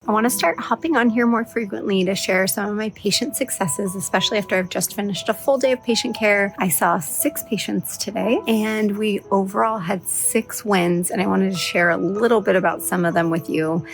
I want to start hopping on here more frequently to share some of my patient successes, especially after I've just finished a full day of patient care. I saw 6 patients today, and we overall had 6 wins, and I wanted to share a little bit about some of them with you.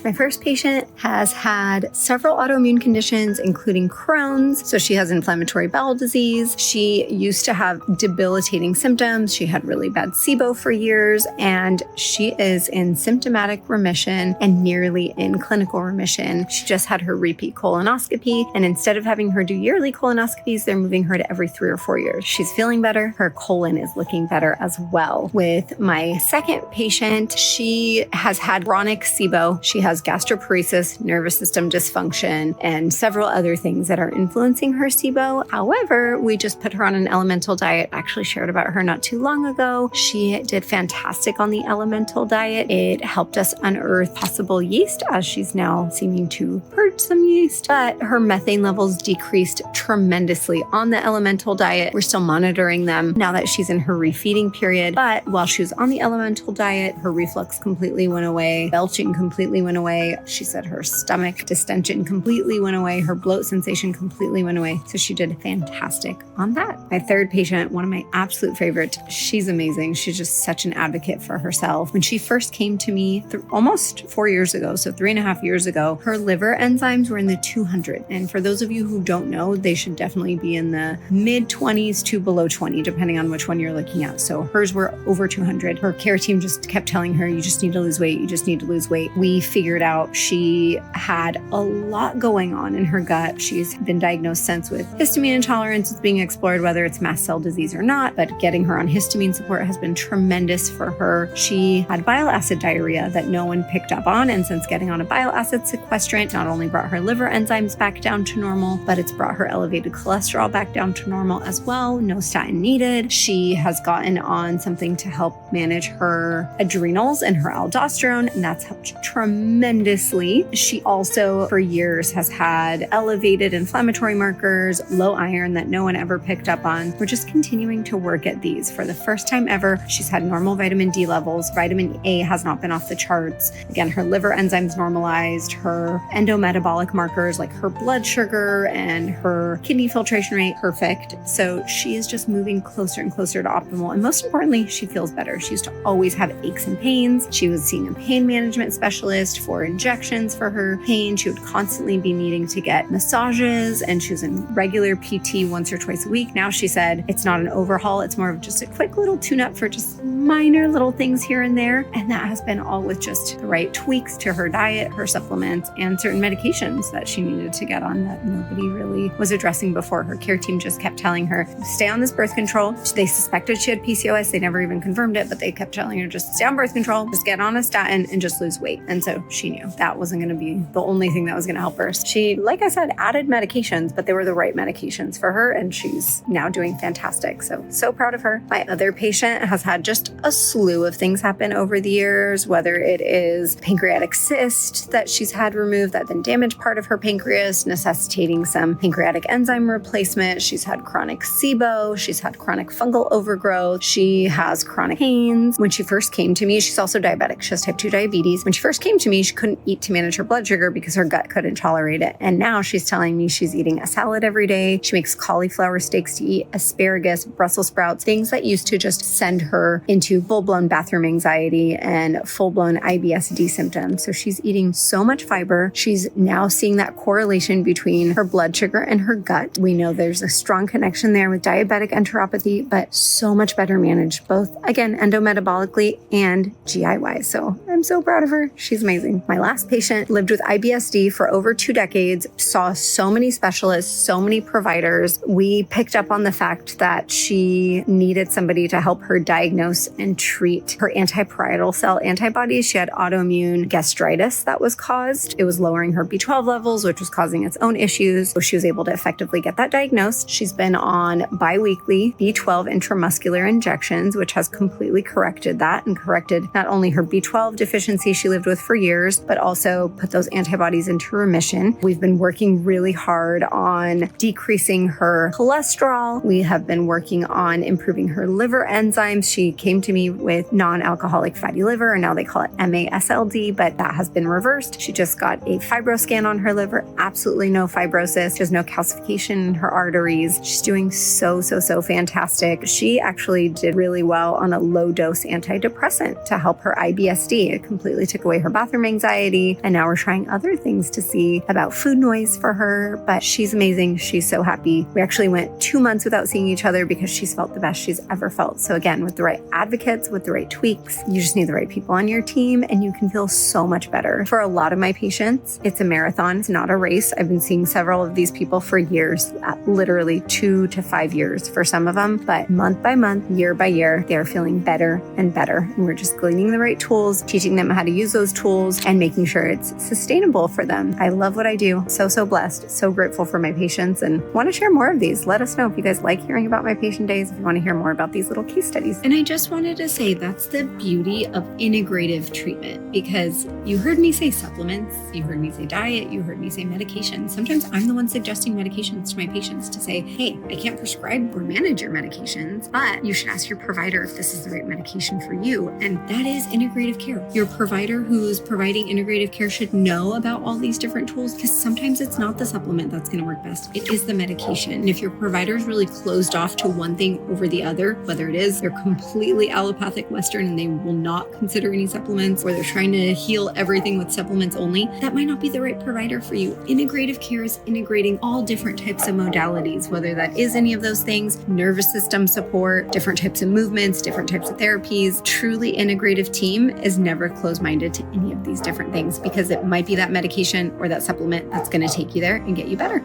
My first patient has had several autoimmune conditions, including Crohn's. So she has inflammatory bowel disease. She used to have debilitating symptoms. She had really bad SIBO for years, and she is in symptomatic remission and nearly in clinical remission. She just had her repeat colonoscopy, and instead of having her do yearly colonoscopies, they're moving her to every 3 or 4 years. She's feeling better. Her colon is looking better as well. With my second patient, she has had chronic SIBO. She has gastroparesis, nervous system dysfunction, and several other things that are influencing her SIBO. However, we just put her on an elemental diet. I actually shared about her not too long ago. She did fantastic on the elemental diet. It helped us unearth possible yeast, as she's now seeming to purge some yeast, but her methane levels decreased tremendously on the elemental diet. We're still monitoring them now that she's in her refeeding period, but while she was on the elemental diet, her reflux completely went away, belching completely went away. She said her stomach distension completely went away. Her bloat sensation completely went away. So she did fantastic on that. My third patient, one of my absolute favorites, she's amazing. She's just such an advocate for herself. When she first came to me almost 4 years ago, so 3.5 years ago, her liver enzymes were in the 200. And for those of you who don't know, they should definitely be in the mid 20s to below 20, depending on which one you're looking at. So hers were over 200. Her care team just kept telling her, you just need to lose weight. You just need to lose weight. We figured out she had a lot going on in her gut. She's been diagnosed since with histamine intolerance. It's being explored whether it's mast cell disease or not, but getting her on histamine support has been tremendous for her. She had bile acid diarrhea that no one picked up on, and since getting on a bile acid sequestrant not only brought her liver enzymes back down to normal, but it's brought her elevated cholesterol back down to normal as well. No statin needed. She has gotten on something to help manage her adrenals and her aldosterone, and that's helped tremendously. She also, for years, has had elevated inflammatory markers, low iron that no one ever picked up on. We're just continuing to work at these. For the first time ever, she's had normal vitamin D levels. Vitamin A has not been off the charts. Again, her liver enzymes normalized, her endometabolic markers like her blood sugar and her kidney filtration rate, perfect. So she is just moving closer and closer to optimal. And most importantly, she feels better. She used to always have aches and pains. She was seeing a pain management specialist for injections for her pain. She would constantly be needing to get massages, and she was in regular PT once or twice a week. Now she said it's not an overhaul. It's more of just a quick little tune-up for just minor little things here and there. And that has been all with just the right tweaks to her diet, her supplements, and certain medications that she needed to get on that nobody really was addressing before. Her care team just kept telling her, stay on this birth control. They suspected she had PCOS. They never even confirmed it, but they kept telling her, just stay on birth control, just get on a statin and just lose weight. And so she knew that wasn't going to be the only thing that was going to help her. She, like I said, added medications, but they were the right medications for her, and she's now doing fantastic. So proud of her. My other patient has had just a slew of things happen over the years, whether it is pancreatic cyst that she's had removed that then damaged part of her pancreas, necessitating some pancreatic enzyme replacement. She's had chronic SIBO. She's had chronic fungal overgrowth. She has chronic pains. When she first came to me, she's also diabetic. She has type 2 diabetes. When she first came to me, she couldn't eat to manage her blood sugar because her gut couldn't tolerate it. And now she's telling me she's eating a salad every day. She makes cauliflower steaks to eat, asparagus, Brussels sprouts, things that used to just send her into full-blown bathroom anxiety and full-blown IBS-D symptoms. So she's eating so much fiber. She's now seeing that correlation between her blood sugar and her gut. We know there's a strong connection there with diabetic enteropathy, but so much better managed, both, again, endometabolically and GI-wise. So I'm so proud of her. She's amazing. My last patient lived with IBS-D for over 2 decades, saw so many specialists, so many providers. We picked up on the fact that she needed somebody to help her diagnose and treat her antiparietal cell antibodies. She had autoimmune gastritis that was caused. It was lowering her B12 levels, which was causing its own issues. So she was able to effectively get that diagnosed. She's been on biweekly B12 intramuscular injections, which has completely corrected that and corrected not only her B12 deficiency she lived with for years, first, but also put those antibodies into remission. We've been working really hard on decreasing her cholesterol. We have been working on improving her liver enzymes. She came to me with non-alcoholic fatty liver, and now they call it MASLD, but that has been reversed. She just got a fibroscan on her liver, absolutely no fibrosis. She has no calcification in her arteries. She's doing so fantastic. She actually did really well on a low-dose antidepressant to help her IBS-D. It completely took away her bathroom anxiety, and now we're trying other things to see about food noise for her, but she's amazing. She's so happy. We actually went 2 months without seeing each other because she's felt the best she's ever felt. So again, with the right advocates, with the right tweaks, you just need the right people on your team and you can feel so much better. For a lot of my patients, it's a marathon, it's not a race. I've been seeing several of these people for years, literally 2 to 5 years for some of them, but month by month, year by year, they're feeling better and better. And we're just gleaning the right tools, teaching them how to use those tools and making sure it's sustainable for them. I love what I do. So blessed, so grateful for my patients and want to share more of these. Let us know if you guys like hearing about my patient days, if you want to hear more about these little case studies. And I just wanted to say that's the beauty of integrative treatment, because you heard me say supplements, you heard me say diet, you heard me say medication. Sometimes I'm the one suggesting medications to my patients to say, hey, I can't prescribe or manage your medications, but you should ask your provider if this is the right medication for you. And that is integrative care. Your provider who's providing integrative care should know about all these different tools, because sometimes it's not the supplement that's going to work best. It is the medication. And if your provider is really closed off to one thing over the other, whether it is they're completely allopathic Western and they will not consider any supplements, or they're trying to heal everything with supplements only, that might not be the right provider for you. Integrative care is integrating all different types of modalities, whether that is any of those things, nervous system support, different types of movements, different types of therapies. Truly integrative team is never closed-minded to any of these different things, because it might be that medication or that supplement that's going to take you there and get you better.